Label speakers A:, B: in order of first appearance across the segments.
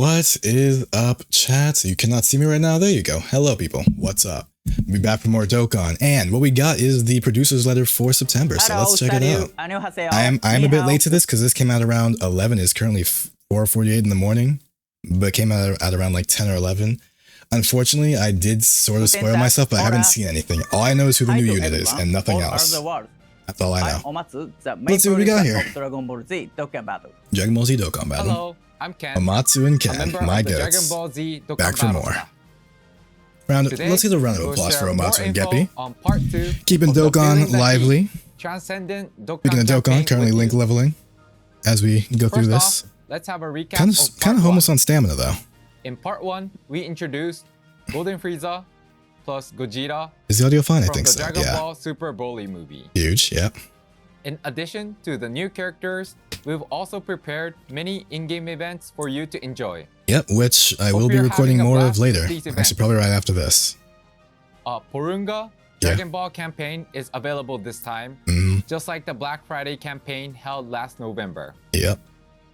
A: What is up, chat? You cannot see me right now. There you go. Hello, people. What's up? We'll be back for more Dokkan, and what we got is the producer's letter for September. So let's check it out. I am a bit late to this because this came out around 11. It's currently 4:48 in the morning, but it came out at around like 10 or 11. Unfortunately, I did sort of spoil myself, but I haven't seen anything. All I know is who the new unit is and nothing else. That's all I know. Let's see what we got here. Dragon Ball Z Dokkan Battle.
B: Hello, I'm Ken.
A: Amatsu and Ken, my
B: Dragon
A: goats.
B: Ball Z Dokkan
A: Back for more. Let's get a round of applause for Amatsu and Geppy. Keeping Dokkan lively.
B: Transcendent Dokkan.
A: Speaking of Dokkan, currently link leveling as we go through this.
B: Let's have a recap.
A: Kind of almost on stamina though.
B: In part 1, we introduced Golden Frieza plus Gogeta.
A: Is the audio fine? I
B: From
A: think
B: the
A: so.
B: Dragon
A: Yeah.
B: Ball Super Broly movie.
A: Huge. Yep.
B: In addition to the new characters, we've also prepared many in-game events for you to enjoy.
A: Yep. Which I will be
B: you're
A: recording
B: having a
A: more of
B: blast
A: later.
B: with these events.
A: Actually, probably right after this.
B: Porunga Dragon Ball campaign is available this time, just like the Black Friday campaign held last November.
A: Yep.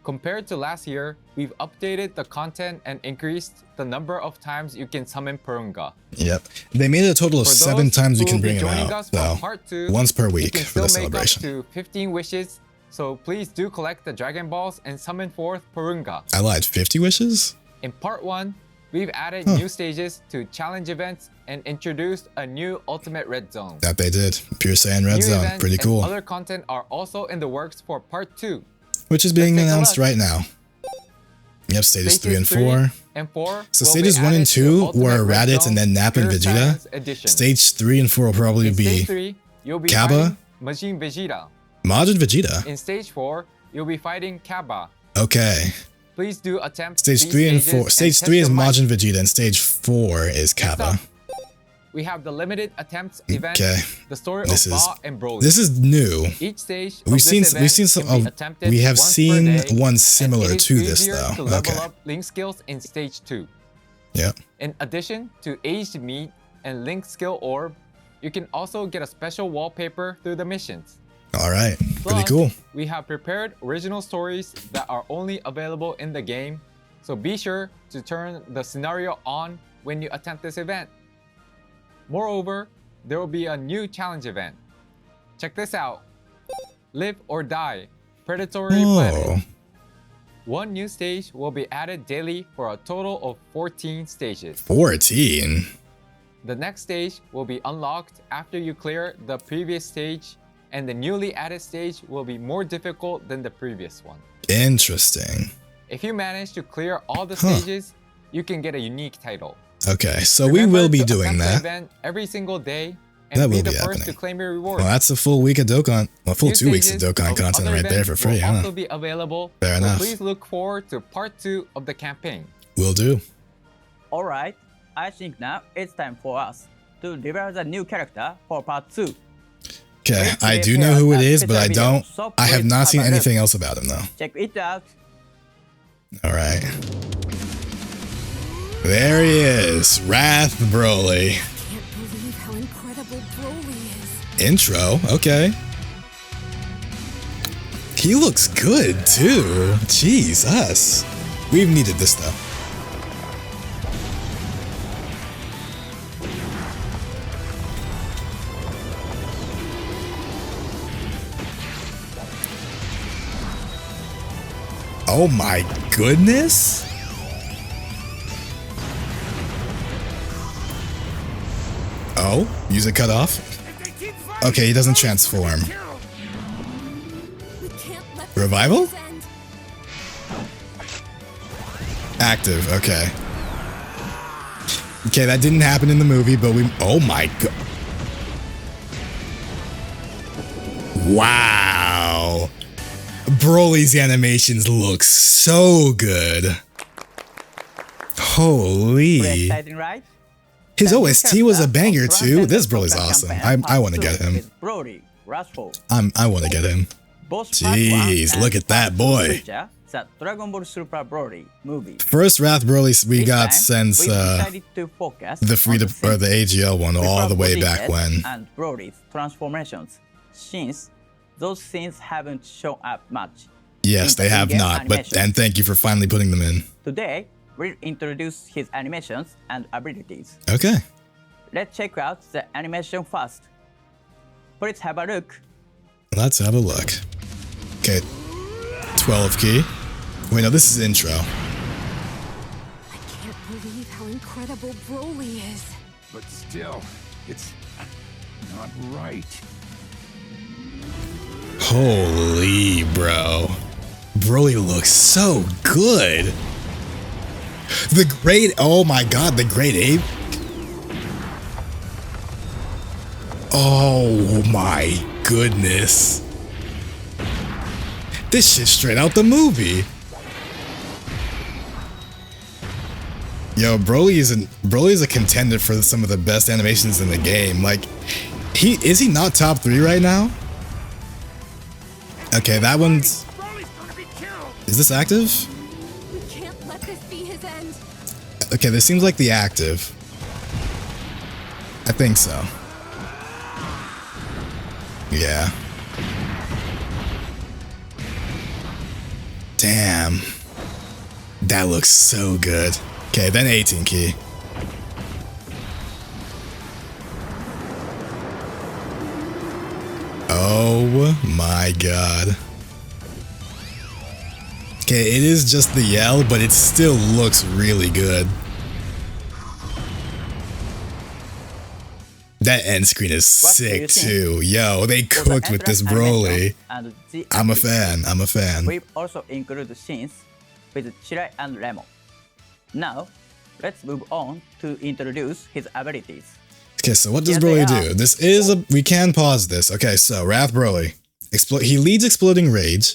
B: Compared to last year, we've updated the content and increased the number of times you can summon Porunga.
A: Yep. They made it a total of 7 times you can bring him
B: joining
A: out,
B: us for
A: though.
B: part 2,
A: Once per
B: you
A: week
B: can
A: for the
B: still make up
A: celebration.
B: to 15 wishes, so please do collect the Dragon Balls and summon forth Porunga.
A: I lied. 50 wishes?
B: In part 1, we've added new stages to challenge events and introduced a new Ultimate Red Zone.
A: That they did. Pure Saiyan Red
B: New
A: Zone.
B: events
A: Pretty cool.
B: and other content are also in the works for part 2.
A: Which is being
B: take a
A: announced
B: look.
A: right now. Yep, stages 3 and 4.
B: And 4
A: So
B: will
A: stages
B: be
A: 1 and
B: added to
A: 2
B: Ultimate
A: were
B: Red
A: Raditz
B: Zone
A: and then Nap and
B: Pure
A: Vegeta.
B: Science Edition.
A: Stage 3 and 4 will probably
B: In
A: be
B: stage 3, you'll be
A: Kappa.
B: fighting Majin Vegeta.
A: Majin Vegeta.
B: In stage 4, you'll be fighting Kappa.
A: Okay.
B: Please do attempt
A: Stage
B: these
A: 3 and
B: stages
A: 4. Stage
B: test
A: 3 is
B: your might.
A: Majin Vegeta and stage 4 is
B: Next
A: Kappa.
B: up, we have the limited attempts event,
A: Okay.
B: the story
A: This
B: of
A: is
B: Ba and Broly.
A: this is new.
B: Each stage
A: We've
B: of
A: seen
B: this event
A: some
B: can be
A: of
B: attempted
A: we have
B: once per
A: seen
B: day,
A: one
B: and
A: similar
B: it is
A: to this
B: easier
A: though.
B: to level
A: Okay.
B: up link skills in stage 2.
A: Yep.
B: In addition to aged meat and link skill orb, you can also get a special wallpaper through the missions.
A: All right. Pretty
B: Plus,
A: cool.
B: We have prepared original stories that are only available in the game, so be sure to turn the scenario on when you attempt this event. Moreover, there will be a new challenge event. Check this out. Live or Die, Predatory Planet.
A: Oh.
B: One new stage will be added daily for a total of 14 stages.
A: 14.
B: The next stage will be unlocked after you clear the previous stage, and the newly added stage will be more difficult than the previous one.
A: Interesting.
B: If you manage to clear all the stages, you can get a unique title.
A: Okay, so we
B: Remember
A: will be
B: to
A: doing
B: attempt the
A: that.
B: event every single day and
A: That
B: be
A: will
B: the
A: be
B: first
A: happening.
B: to claim your reward.
A: Well, that's a full week of Dokkan. Well, full
B: New
A: 2 weeks of
B: stages
A: Dokkan
B: of
A: content
B: other
A: right there
B: events
A: for free,
B: will
A: huh?
B: also be available.
A: Fair
B: so
A: enough.
B: Please look forward to part 2 of the campaign.
A: Will do.
C: Alright, I think now it's time for us to reveal the new character for part 2.
A: Okay, I do know who it is, but I have not seen anything else about him though.
C: Check it out.
A: All right. There he is, Wrath Broly.
D: Can't believe how incredible Broly is.
A: Intro, okay. He looks good too. Jesus. We've needed this though. Oh my goodness. Oh, music cut off. Okay, he doesn't transform.
D: We can't let this
A: Revival?
D: end.
A: Active, okay. Okay, that didn't happen in the movie, but we... Oh my god. Wow. Broly's animations look so good. Holy.
C: Pretty exciting, right?
A: His
C: The new
A: OST was a
C: character
A: banger
C: of
A: too. This
C: Transcendent
A: Broly's
C: Dokkan
A: awesome.
C: campaign
A: I
C: part
A: want to
C: 2
A: get him.
C: is Broly, Wrathful.
A: I want to get him.
C: Both part 1
A: Jeez,
C: and
A: look at that
C: part 2
A: boy.
C: feature the Dragon Ball Super Broly movie.
A: First Wrath Broly we
C: This
A: got
C: time,
A: since
C: we decided to focus
A: the free to
C: on
A: or the AGL one all the way back
C: Vegeta's
A: when.
C: and Broly's transformations, since those scenes haven't shown up much.
A: Yes, they have
C: in-game
A: not, and thank you for finally putting them in.
C: Today, we'll introduce his animations and abilities.
A: Okay.
C: Let's check out the animation first. Please have a look.
A: Let's have a look. Okay. 12 key. Wait, no, this is intro.
D: I can't believe how incredible Broly is.
E: But still, it's not right.
A: Holy, bro. Broly looks so good. Oh my god, the great ape. Oh my goodness. This shit's straight out the movie. Yo, Broly is a contender for some of the best animations in the game. Like, is he not top 3 right now? Okay, that one's... Is this active?
D: We can't let this be his end.
A: Okay, this seems like the active. I think so. Yeah. Damn. That looks so good. Okay, then 18 key. Oh my god. Okay, it is just the yell, but it still looks really good. That end screen is sick too. Yo, they cooked with this Broly. I'm a fan. I'm a fan.
C: We also include scenes with Shirai and Lemon. Now, let's move on to introduce his abilities.
A: Okay, so what does Broly do? This is a... We can pause this. Okay, so Wrath Broly. He leads Exploding Rage.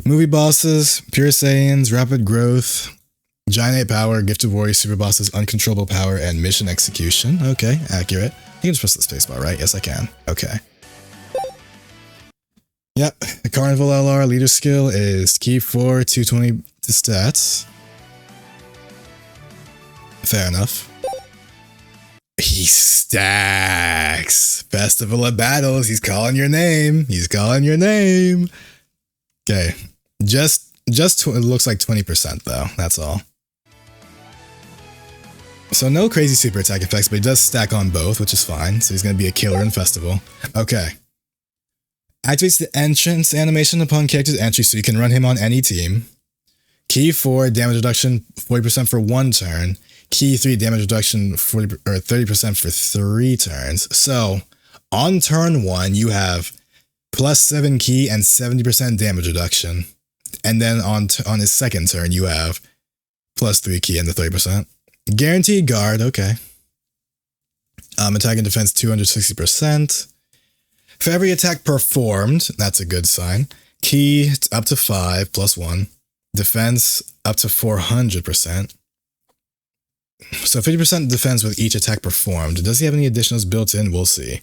A: Movie bosses, Pure Saiyans, Rapid Growth, Giant Ape Power, Gifted Warrior, Super Bosses, Uncontrollable Power, and Mission Execution. Okay, accurate. You can just press the spacebar, right? Yes, I can. Okay. Yep, the Carnival LR leader skill is Key 4, 220 to stats. Fair enough. He stacks. Festival of Battles. He's calling your name. He's calling your name. Okay. It looks like 20% though. That's all. So no crazy super attack effects, but he does stack on both, which is fine. So he's going to be a killer in Festival. Okay. Activates the entrance animation upon character's entry so you can run him on any team. Key 4, damage reduction 40% for 1 turn. Key 3, damage reduction 40 or 30% for 3 turns. So on turn 1, you have +7 key and 70% damage reduction. And then on his second turn, you have +3 key and the 30%. Guaranteed guard, okay. Attack and defense 260%. For every attack performed, that's a good sign. Key up to 5 +1. Defense up to 400%. So 50% defense with each attack performed. Does he have any additionals built in? We'll see.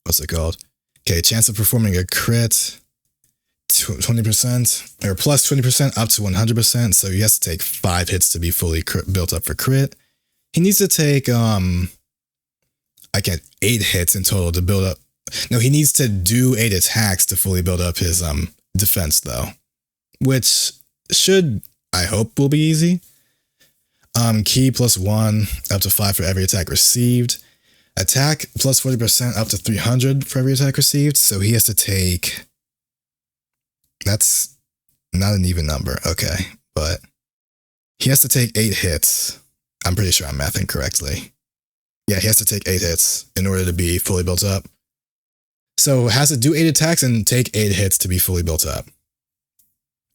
A: What's it called? Okay, chance of performing a crit, 20%, or +20% up to 100%. So he has to take 5 hits to be fully built up for crit. He needs to take 8 hits in total to build up. No, he needs to do 8 attacks to fully build up his defense though, which should, I hope, will be easy. Key +1 up to 5 for every attack received. Attack +40% up to 300 for every attack received. So he has to take... That's not an even number. Okay. But he has to take 8 hits. I'm pretty sure I'm mathing correctly. Yeah, he has to take 8 hits in order to be fully built up. So has to do 8 attacks and take 8 hits to be fully built up.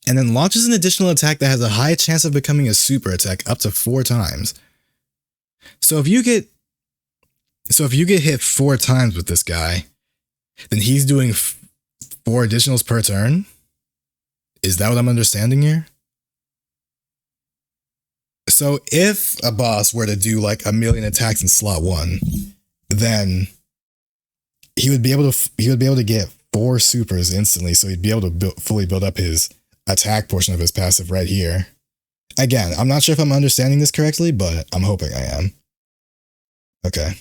A: And then launches an additional attack that has a high chance of becoming a super attack up to 4 times. So if you get hit 4 times with this guy, then he's doing 4 additionals per turn? Is that what I'm understanding here? So if a boss were to do like 1,000,000 attacks in slot 1, then he would be able to get 4 supers instantly. So he'd be able to fully build up his attack portion of his passive right here. Again, I'm not sure if I'm understanding this correctly, but I'm hoping I am. Okay.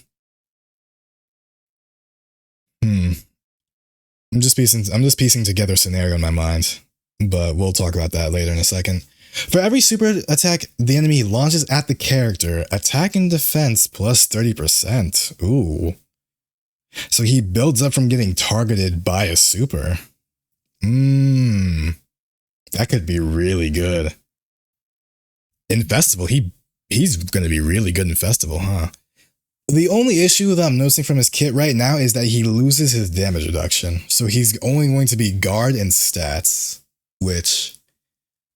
A: I'm just piecing together a scenario in my mind, but we'll talk about that later in a second. For every super attack the enemy launches at the character, attack and defense plus 30%. Ooh. So he builds up from getting targeted by a super. That could be really good. In Festival, he's going to be really good in Festival, huh? The only issue that I'm noticing from his kit right now is that he loses his damage reduction. So he's only going to be guard and stats, which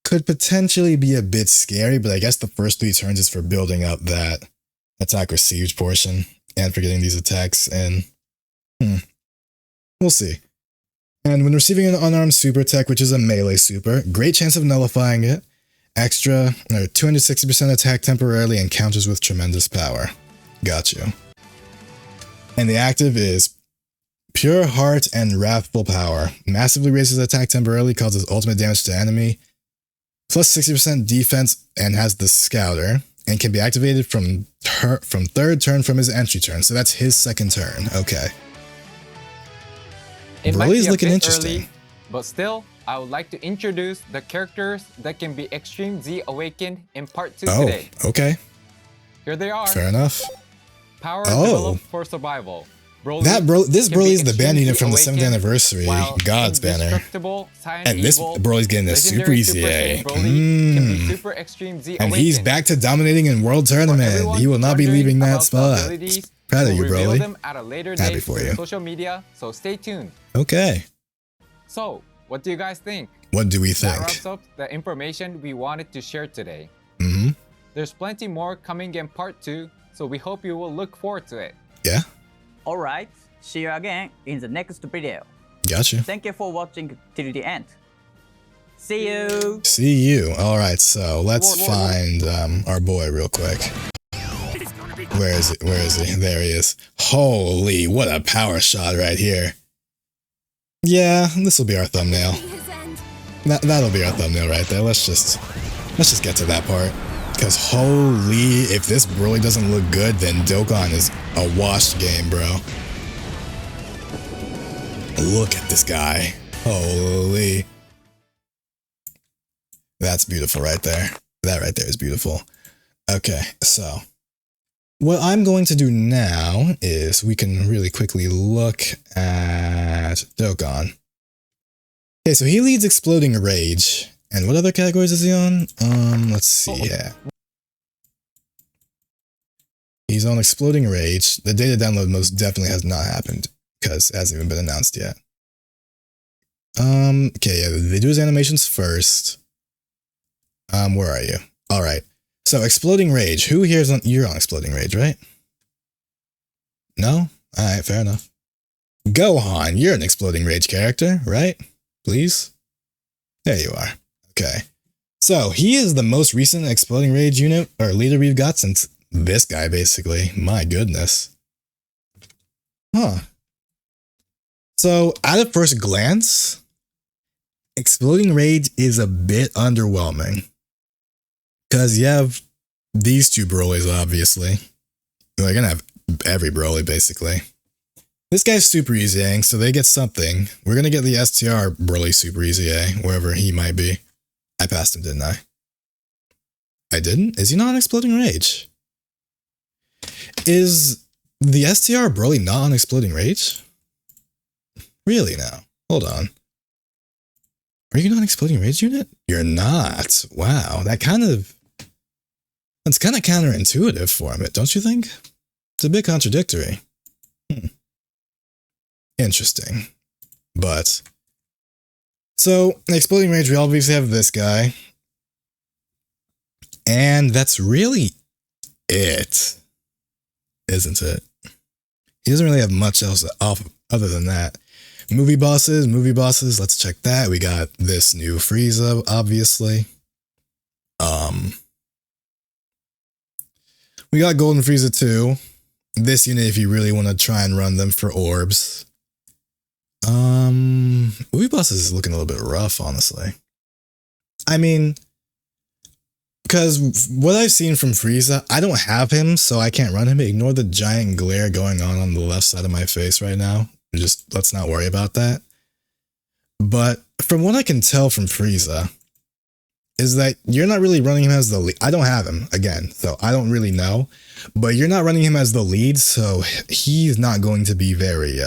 A: could potentially be a bit scary, but I guess the first 3 turns is for building up that attack received portion and for getting these attacks in. We'll see. And when receiving an unarmed super attack, which is a melee super, great chance of nullifying it. Extra, 260% attack temporarily and counters with tremendous power. Got you. And the active is Pure Heart and Wrathful Power. Massively raises attack temporarily, causes ultimate damage to enemy. Plus 60% defense and has the Scouter. And can be activated from third turn from his entry turn. So that's his second turn. Okay. Broly's looking interesting.
B: Early, but still, I would like to introduce the characters that can be Extreme Z Awakened in part 2 today.
A: Oh, okay.
B: Here they are.
A: Fair enough.
B: Power developed for survival.
A: This Broly is the band unit from the 7th anniversary, God's banner. And this Broly's getting a super easy A. And he's back to dominating in World Tournament. He will not be leaving that spot. Proud of you, Broly. Happy for you.
B: Social media, so stay tuned.
A: Okay.
B: So, what do you guys think?
A: What do we think?
B: That wraps up the information we wanted to share today. There's plenty more coming in part 2, so we hope you will look forward to it.
A: Yeah.
C: Alright, see you again in the next video.
A: Gotcha.
C: Thank you for watching till the end. See you.
A: See you. Alright, so let's find our boy real quick. Where is it? Where is he? There he is. Holy, what a power shot right here. Yeah, this will be our thumbnail. That'll be our thumbnail right there. Let's just get to that part. Because holy, if this Broly doesn't look good, then Dokkan is a washed game, bro. Look at this guy. Holy. That's beautiful right there. That right there is beautiful. Okay, so what I'm going to do now is we can really quickly look at Dokkan. Okay, so he leads Exploding Rage. And what other categories is he on? Let's see, yeah. He's on Exploding Rage. The data download most definitely has not happened because it hasn't even been announced yet. Okay, yeah, they do his animations first. Where are you? All right. So Exploding Rage. Who here is on? You're on Exploding Rage, right? No? All right, fair enough. Gohan, you're an Exploding Rage character, right? Please? There you are. Okay. So he is the most recent Exploding Rage unit or leader we've got since this guy, basically. My goodness. Huh. So at a first glance, Exploding Rage is a bit underwhelming. Because you have these two Brolys, obviously. We're going to have every Broly, basically. This guy's Super Easy A, so they get something. We're going to get the STR Broly Super Easy A, wherever he might be. I passed him, didn't I? I didn't? Is he not on Exploding Rage? Is the STR Broly not on Exploding Rage? Really now? Hold on. Are you not an Exploding Rage unit? You're not. Wow, that's kind of counterintuitive for him, don't you think? It's a bit contradictory. Interesting. But so, in Exploding Rage, we obviously have this guy. And that's really it, isn't it? He doesn't really have much else off other than that. Movie bosses, let's check that. We got this new Frieza, obviously. We got Golden Frieza 2. This unit, if you really want to try and run them for orbs. Movie bosses is looking a little bit rough, honestly. I mean, because what I've seen from Frieza, I don't have him, so I can't run him. Ignore the giant glare going on the left side of my face right now. Just let's not worry about that. But from what I can tell from Frieza, is that you're not really running him as the lead. I don't have him, again, so I don't really know. But you're not running him as the lead, so he's not going to be very...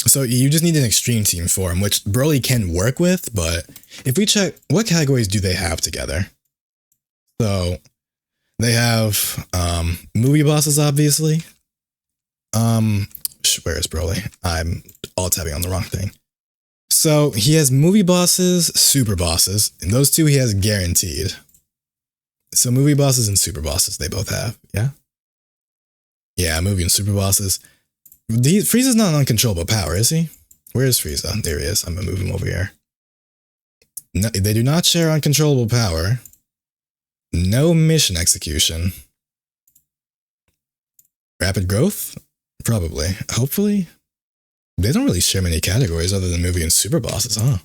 A: So you just need an extreme team for him, which Broly can work with, but if we check, what categories do they have together? So they have movie bosses, obviously. Where is Broly? I'm alt-tabbing on the wrong thing. So he has movie bosses, super bosses, and those two he has guaranteed. So movie bosses and super bosses they both have, yeah? Yeah, movie and super bosses. Frieza's not an uncontrollable power, is he? Where is Frieza? There he is. I'm gonna move him over here. No, they do not share uncontrollable power. No mission execution. Rapid growth? Probably. Hopefully. They don't really share many categories other than movie and super bosses, huh?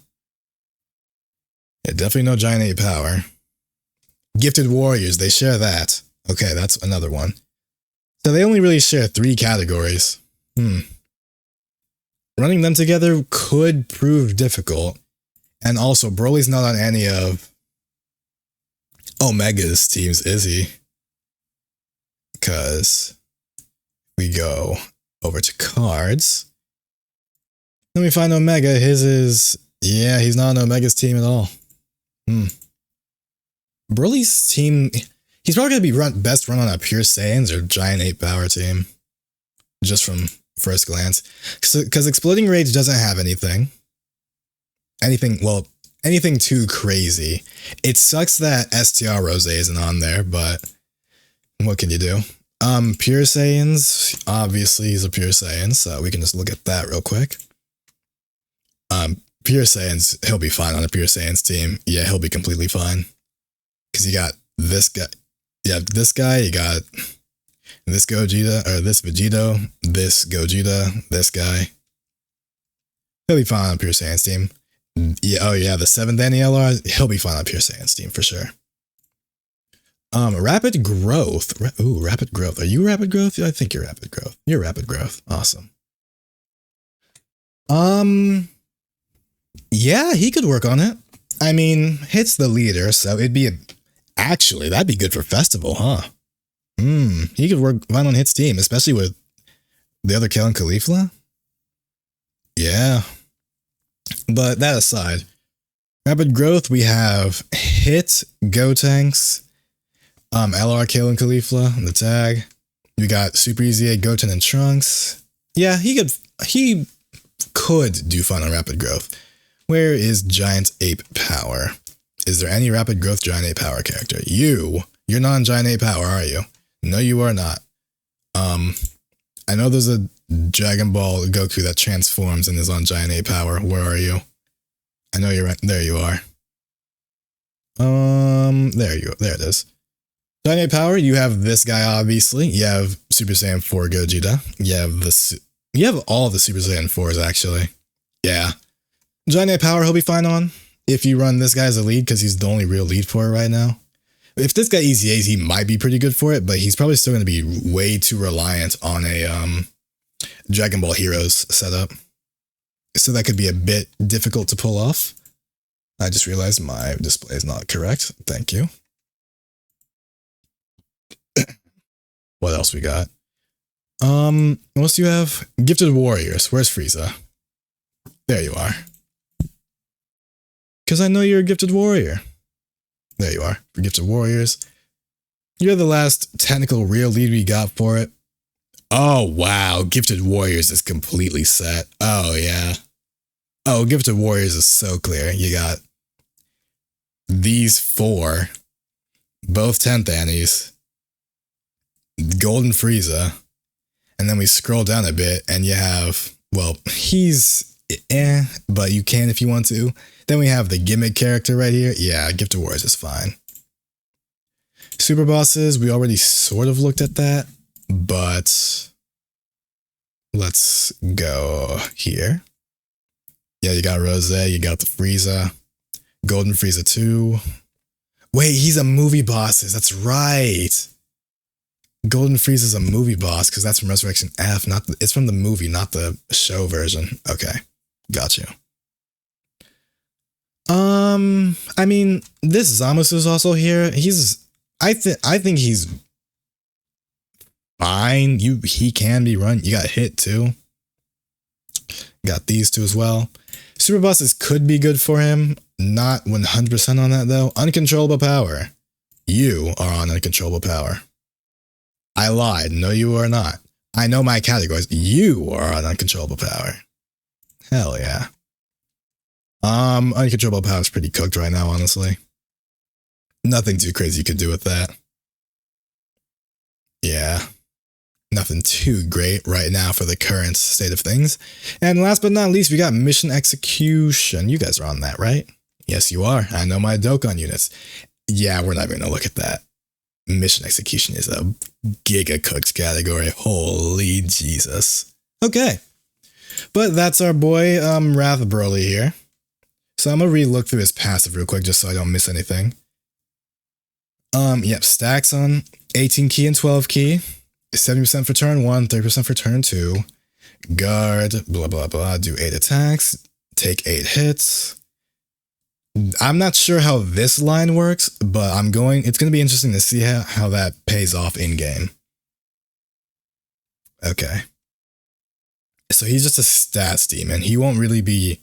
A: Yeah, definitely no giant ape power. Gifted warriors, they share that. Okay, that's another one. So they only really share 3 categories. Running them together could prove difficult. And also, Broly's not on any of Omega's teams, is he? Because we go over to cards. Let me find Omega. His is... Yeah, he's not on Omega's team at all. Broly's team... He's probably going to be best run on a Pure Saiyans or Giant Ape Power team. Just from first glance. Because Exploding Rage doesn't have anything. Anything too crazy. It sucks that STR Rose isn't on there, but... What can you do? Pure Saiyans. Obviously, he's a Pure Saiyan, so we can just look at that real quick. Pure Saiyans, he'll be fine on a Pure Saiyans team. Yeah, he'll be completely fine. Because you got this guy. Yeah, this guy, you got this Gogeta, or this Vegito, this Gogeta, this guy. He'll be fine on a Pure Saiyans team. Yeah, oh yeah, the 7th anti-LR, he'll be fine on Pure Saiyans team for sure. Rapid growth. Ooh, rapid growth. Are you rapid growth? I think you're rapid growth. You're rapid growth. Awesome. Yeah, he could work on it. I mean, Hit's the leader, so it'd be actually, that'd be good for Festival, huh? He could work fine on Hit's team, especially with the other Kale and Caulifla. Yeah. But that aside, rapid growth, we have Hit, Gotenks, LR, Kale and Caulifla, the tag. We got Super Easy 8, Goten and Trunks. Yeah, he could do fun on rapid growth. Where is Giant Ape Power? Is there any rapid growth Giant Ape Power character? You're not on Giant Ape Power, are you? No, you are not. I know there's a Dragon Ball Goku that transforms and is on Giant Ape Power. Where are you? I know you're right. There you are. There it is. Giant Ape Power, you have this guy, obviously. You have Super Saiyan 4 Gogeta. You have all the Super Saiyan 4s, actually. Yeah. Giant Ape Power, he'll be fine on if you run this guy as a lead, because he's the only real lead for it right now. If this guy Easy A's, he might be pretty good for it, but he's probably still going to be way too reliant on a Dragon Ball Heroes setup. So that could be a bit difficult to pull off. I just realized my display is not correct. Thank you. What else we got? What else do you have? Gifted Warriors. Where's Frieza? There you are. Because I know you're a Gifted Warrior. There you are. For Gifted Warriors. You're the last technical real lead we got for it. Oh, wow. Gifted Warriors is completely set. Oh, yeah. Oh, Gifted Warriors is so clear. You got these 4. Both 10th Annies. Golden Frieza. And then we scroll down a bit and you have, well, he's but you can if you want to. Then we have the gimmick character right here. Yeah, Gifted Warriors is fine. Super bosses, we already sort of looked at that, but let's go here. Yeah, you got Rose, you got the Frieza, Golden Frieza 2. Wait, he's a movie bosses. That's right. Golden Freeze is a movie boss because that's from Resurrection F. It's from the movie, not the show version. Okay, got you. I mean, this Zamus is also here. I think he's fine. He can be run. You got hit too. Got these two as well. Super bosses could be good for him. Not 100% on that though. Uncontrollable power. You are on uncontrollable power. I lied. No, you are not. I know my categories. You are on uncontrollable power. Hell yeah. Uncontrollable power is pretty cooked right now, honestly. Nothing too crazy you could do with that. Yeah. Nothing too great right now for the current state of things. And last but not least, we got Mission Execution. You guys are on that, right? Yes, you are. I know my Dokkan units. Yeah, we're not even gonna look at that. Mission Execution is a giga cooked category. Holy Jesus. Okay. But that's our boy, Wrath Broly here. So I'm gonna re-look through his passive real quick just so I don't miss anything. Yep, stacks on 18 key and 12 key. 70% for turn 1, 30% for turn 2. Guard, blah, blah, blah. Do 8 attacks. Take 8 hits. I'm not sure how this line works, but it's going to be interesting to see how that pays off in-game. Okay. So he's just a stats demon. He won't really be...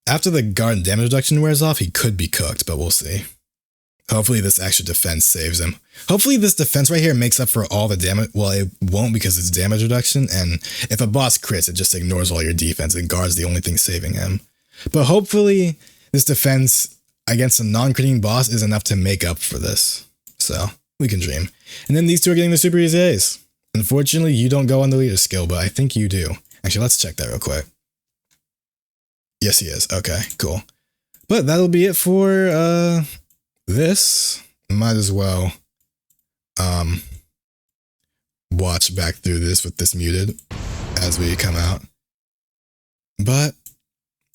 A: After the guard damage reduction wears off, he could be cooked, but we'll see. Hopefully this extra defense saves him. Hopefully this defense right here makes up for all the damage. Well, it won't because it's damage reduction, and if a boss crits, it just ignores all your defense, and guard's the only thing saving him. But hopefully this defense against a non-critting boss is enough to make up for this. So, we can dream. And then these two are getting the Super Easy A's. Unfortunately, you don't go on the leader skill, but I think you do. Actually, let's check that real quick. Yes, he is. Okay, cool. But that'll be it for, this. Might as well watch back through this with this muted as we come out. But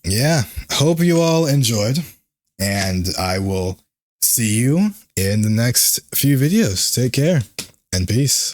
A: yeah, hope you all enjoyed, and I will see you in the next few videos. Take care and peace.